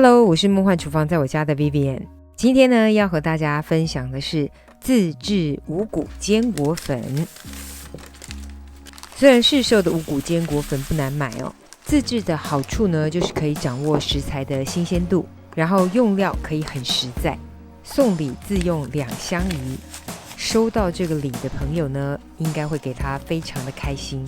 Hello， 我是梦幻厨房在我家的 Vivian。今天呢，要和大家分享的是自制五谷坚果粉。虽然市售的五谷坚果粉不难买哦，自制的好处呢，就是可以掌握食材的新鲜度，然后用料可以很实在。送礼自用2相宜，收到这个礼的朋友呢，应该会给他非常的开心。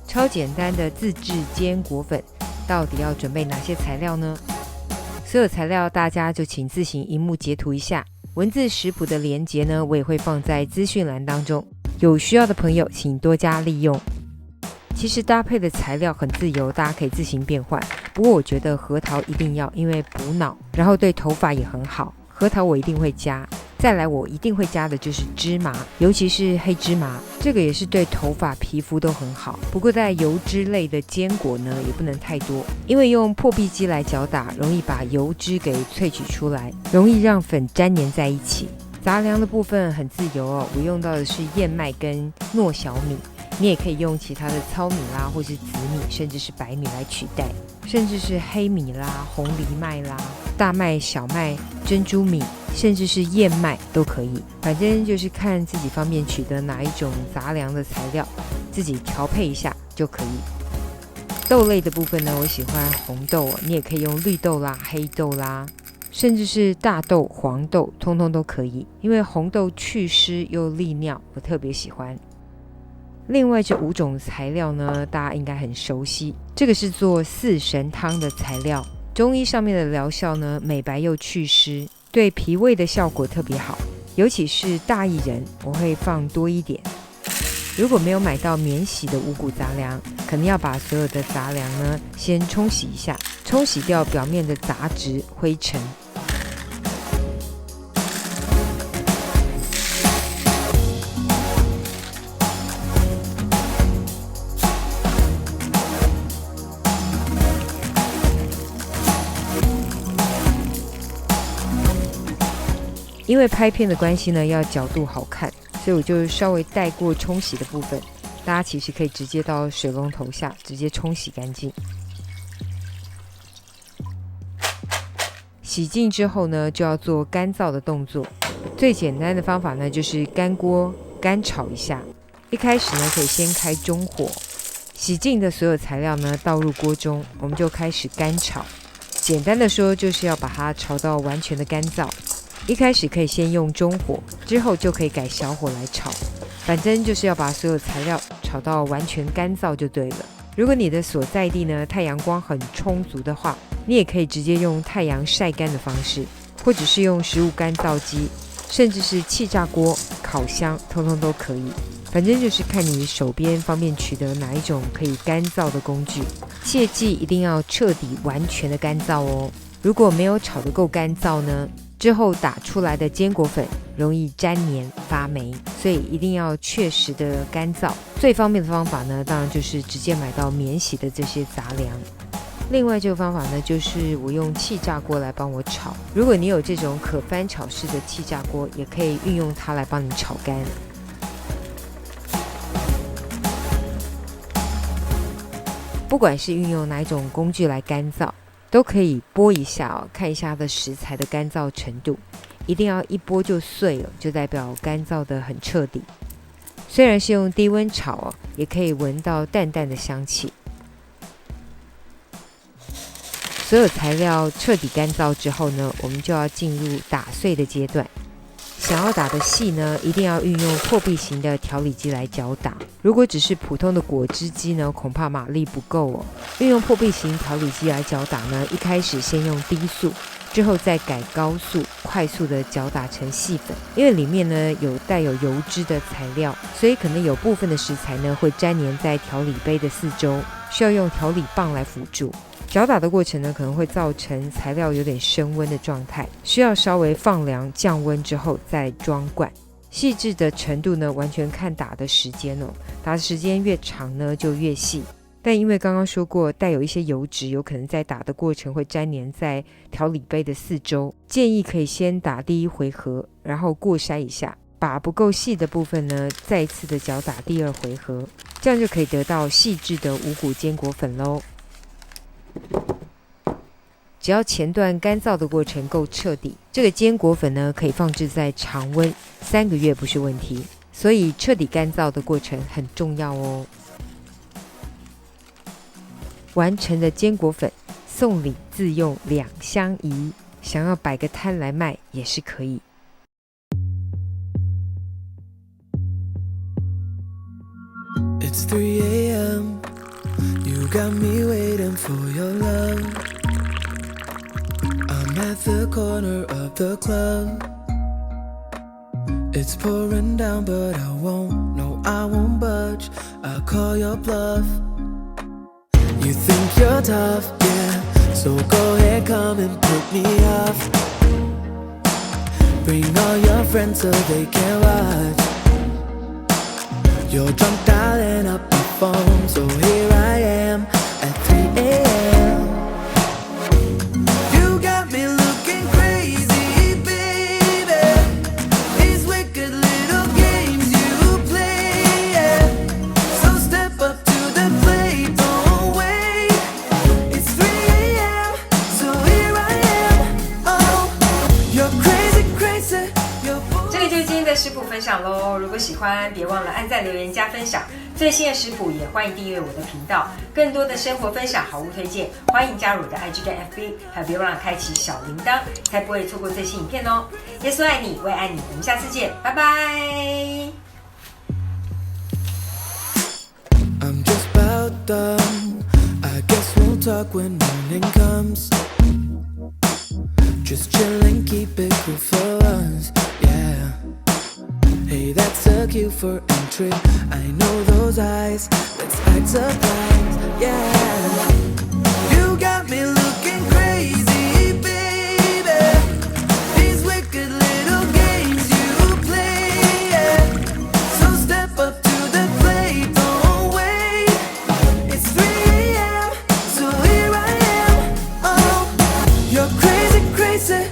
超简单的自制坚果粉，到底要准备哪些材料呢？所有材料大家就请自行荧幕截图一下，文字食谱的连结呢，我也会放在资讯栏当中，有需要的朋友请多加利用。其实搭配的材料很自由，大家可以自行变换，不过我觉得核桃一定要，因为补脑，然后对头发也很好，核桃我一定会加。再来我一定会加的就是芝麻，尤其是黑芝麻，这个也是对头发皮肤都很好。不过在油脂类的坚果呢，也不能太多，因为用破壁机来搅打，容易把油脂给萃取出来，容易让粉粘黏在一起。杂粮的部分很自由哦，我用到的是燕麦跟糯小米，你也可以用其他的糙米啦，或是紫米，甚至是白米来取代，甚至是黑米啦、红藜麦啦、大麦、小麦、珍珠米，甚至是燕麦都可以。反正就是看自己方便取得哪一种杂粮的材料，自己调配一下就可以。豆类的部分呢，我喜欢红豆，你也可以用绿豆啦、黑豆啦，甚至是大豆、黄豆，通通都可以。因为红豆祛湿又利尿，我特别喜欢。另外这5种材料呢，大家应该很熟悉，这个是做4神汤的材料，中医上面的疗效呢，美白又祛湿，对脾胃的效果特别好，尤其是大薏仁我会放多一点。如果没有买到免洗的五谷杂粮，可能要把所有的杂粮呢先冲洗一下，冲洗掉表面的杂质灰尘。因为拍片的关系呢，要角度好看，所以我就稍微带过冲洗的部分，大家其实可以直接到水龙头下直接冲洗干净。洗净之后呢，就要做干燥的动作。最简单的方法呢，就是干锅干炒一下。一开始呢，可以先开中火，洗净的所有材料呢倒入锅中，我们就开始干炒。简单的说，就是要把它炒到完全的干燥。一开始可以先用中火，之后就可以改小火来炒，反正就是要把所有材料炒到完全干燥就对了。如果你的所在地呢太阳光很充足的话，你也可以直接用太阳晒干的方式，或者是用食物干燥机，甚至是气炸锅、烤箱，通通都可以。反正就是看你手边方便取得哪一种可以干燥的工具，切记一定要彻底完全的干燥哦。如果没有炒得够干燥呢，之后打出来的坚果粉容易粘黏发霉，所以一定要确实的干燥。最方便的方法呢，当然就是直接买到免洗的这些杂粮。另外这个方法呢，就是我用气炸锅来帮我炒。如果你有这种可翻炒式的气炸锅，也可以运用它来帮你炒干。不管是运用哪一种工具来干燥，都可以拨一下哦，看一下它的食材的干燥程度，一定要一拨就碎了，就代表干燥的很彻底。虽然是用低温炒哦，也可以闻到淡淡的香气。所有材料彻底干燥之后呢，我们就要进入打碎的阶段。想要打的细呢，一定要运用破壁型的调理机来搅打。如果只是普通的果汁机呢，恐怕马力不够哦。运用破壁型调理机来搅打呢，一开始先用低速，之后再改高速，快速的搅打成细粉。因为里面呢有带有油脂的材料，所以可能有部分的食材呢会粘黏在调理杯的四周，需要用调理棒来辅助。搅打的过程呢可能会造成材料有点升温的状态，需要稍微放凉降温之后再装罐。细致的程度呢完全看打的时间哦，打的时间越长呢就越细。但因为刚刚说过带有一些油脂，有可能在打的过程会粘黏在调理杯的四周，建议可以先打第一回合，然后过筛一下，把不够细的部分呢再一次的搅打第二回合，这样就可以得到细致的五谷坚果粉咯。只要前段干燥的过程够彻底，这个坚果粉呢可以放置在常温3个月不是问题，所以彻底干燥的过程很重要哦。完成的坚果粉送礼自用2相宜，想要摆个摊来卖也是可以。It's 3 a.m. You got me waiting for your love. I'm at the corner of the club. It's pouring down, but I won't, no, I won't budge. I'll call your bluff. You think you're tough, yeah, so go ahead, come and put me off. Bring all your friends so they can watch. You're drunk dialing up the phone, so here I am at 3 a.m. You got me looking crazy, baby. These wicked little games you play, yeah. So step up to the plate, don't wait. It's 3 a.m, so here I am. Oh, you're crazy, crazy. 这里就是今天的食谱分享咯，如果喜欢别忘了按赞留言加分享，最新的食谱也欢迎订阅我的频道，更多的生活分享好物推荐欢迎加入我的 IG 跟 FB， 还有别忘了开启小铃铛，才不会错过最新影片哦。耶稣爱你，我也爱你，我们下次见，拜拜。I'm just about done. I guess we'll talk when morning comes. Just chillin', keep it cool for us, yeah. Hey, that's a cue for entry. I know those eyes. Let's act surprised, yeah. You got me looking crazy, baby. These wicked little games you play, yeah. So step up to the plate, don't wait. It's 3 a.m, so here I am. Oh, you're crazy, crazy.